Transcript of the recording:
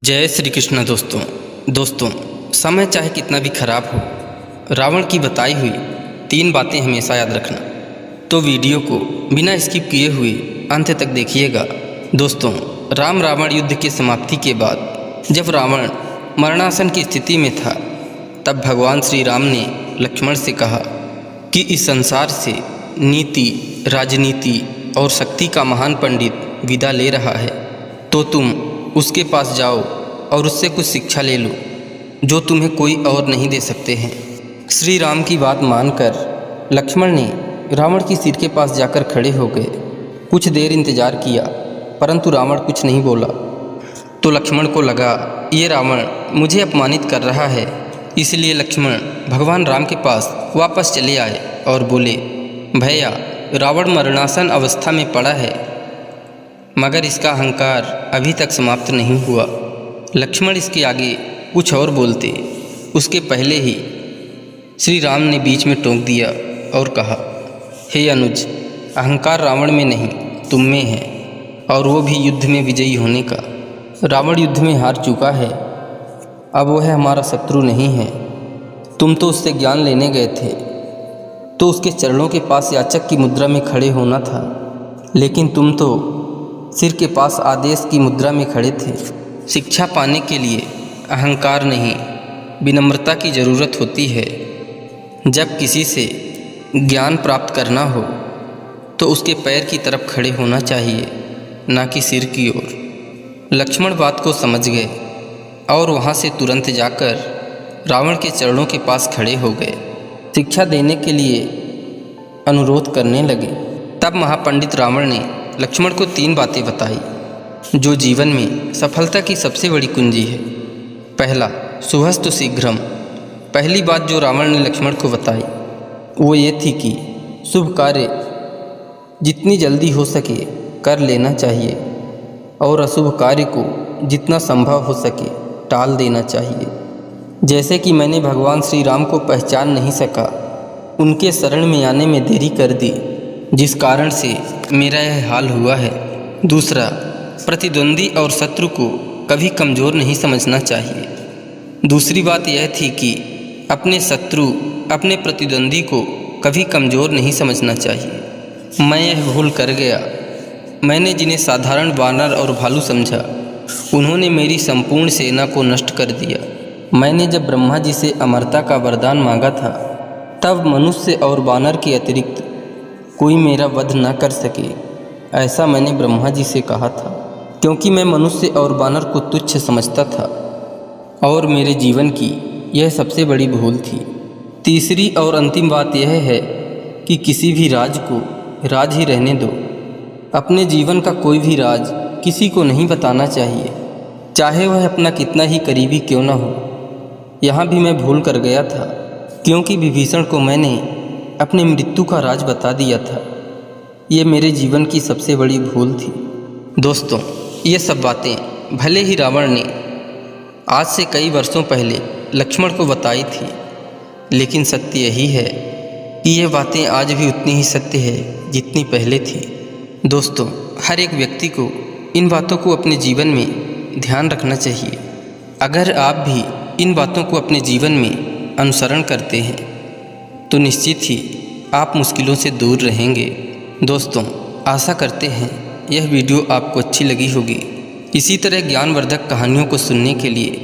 जय श्री कृष्ण। दोस्तों समय चाहे कितना भी खराब हो, रावण की बताई हुई 3 बातें हमेशा याद रखना। तो वीडियो को बिना स्किप किए हुए अंत तक देखिएगा। दोस्तों, राम रावण युद्ध की समाप्ति के बाद जब रावण मरणासन की स्थिति में था, तब भगवान श्री राम ने लक्ष्मण से कहा कि इस संसार से नीति, राजनीति और शक्ति का महान पंडित विदा ले रहा है, तो तुम उसके पास जाओ और उससे कुछ शिक्षा ले लो जो तुम्हें कोई और नहीं दे सकते हैं। श्री राम की बात मानकर लक्ष्मण ने रावण की सिर के पास जाकर खड़े हो गए। कुछ देर इंतजार किया, परंतु रावण कुछ नहीं बोला। तो लक्ष्मण को लगा ये रावण मुझे अपमानित कर रहा है। इसलिए लक्ष्मण भगवान राम के पास वापस चले आए और बोले, भैया, रावण मरणासन अवस्था में पड़ा है, मगर इसका अहंकार अभी तक समाप्त नहीं हुआ। लक्ष्मण इसके आगे कुछ और बोलते, उसके पहले ही श्री राम ने बीच में टोक दिया और कहा, हे अनुज, अहंकार रावण में नहीं तुम में है, और वो भी युद्ध में विजयी होने का। रावण युद्ध में हार चुका है, अब वो है हमारा शत्रु नहीं है। तुम तो उससे ज्ञान लेने गए थे, तो उसके चरणों के पास याचक की मुद्रा में खड़े होना था, लेकिन तुम तो सिर के पास आदेश की मुद्रा में खड़े थे। शिक्षा पाने के लिए अहंकार नहीं, विनम्रता की ज़रूरत होती है। जब किसी से ज्ञान प्राप्त करना हो तो उसके पैर की तरफ खड़े होना चाहिए, ना कि सिर की ओर। लक्ष्मण बात को समझ गए और वहाँ से तुरंत जाकर रावण के चरणों के पास खड़े हो गए, शिक्षा देने के लिए अनुरोध करने लगे। तब महापंडित रावण ने लक्ष्मण को 3 बातें बताई जो जीवन में सफलता की सबसे बड़ी कुंजी है। पहला, शुभस्तु शीघ्रम। पहली बात जो रावण ने लक्ष्मण को बताई वो ये थी कि शुभ कार्य जितनी जल्दी हो सके कर लेना चाहिए और अशुभ कार्य को जितना संभव हो सके टाल देना चाहिए। जैसे कि मैंने भगवान श्री राम को पहचान नहीं सका, उनके शरण में आने में देरी कर दी, जिस कारण से मेरा यह हाल हुआ है। दूसरा, प्रतिद्वंदी और शत्रु को कभी कमज़ोर नहीं समझना चाहिए। दूसरी बात यह थी कि अपने शत्रु, अपने प्रतिद्वंदी को कभी कमज़ोर नहीं समझना चाहिए। मैं यह भूल कर गया। मैंने जिन्हें साधारण वानर और भालू समझा, उन्होंने मेरी संपूर्ण सेना को नष्ट कर दिया। मैंने जब ब्रह्मा जी से अमरता का वरदान मांगा था, तब मनुष्य और वानर के अतिरिक्त कोई मेरा वध न कर सके, ऐसा मैंने ब्रह्मा जी से कहा था, क्योंकि मैं मनुष्य और वानर को तुच्छ समझता था और मेरे जीवन की यह सबसे बड़ी भूल थी। तीसरी और अंतिम बात यह है कि किसी भी राज को राज ही रहने दो। अपने जीवन का कोई भी राज किसी को नहीं बताना चाहिए, चाहे वह अपना कितना ही करीबी क्यों न हो। यहाँ भी मैं भूल कर गया था, क्योंकि विभीषण को मैंने अपने मृत्यु का राज बता दिया था। ये मेरे जीवन की सबसे बड़ी भूल थी। दोस्तों, ये सब बातें भले ही रावण ने आज से कई वर्षों पहले लक्ष्मण को बताई थी, लेकिन सत्य यही है कि ये बातें आज भी उतनी ही सत्य है जितनी पहले थी। दोस्तों, हर एक व्यक्ति को इन बातों को अपने जीवन में ध्यान रखना चाहिए। अगर आप भी इन बातों को अपने जीवन में अनुसरण करते हैं तो निश्चित ही आप मुश्किलों से दूर रहेंगे। दोस्तों, आशा करते हैं यह वीडियो आपको अच्छी लगी होगी। इसी तरह ज्ञानवर्धक कहानियों को सुनने के लिए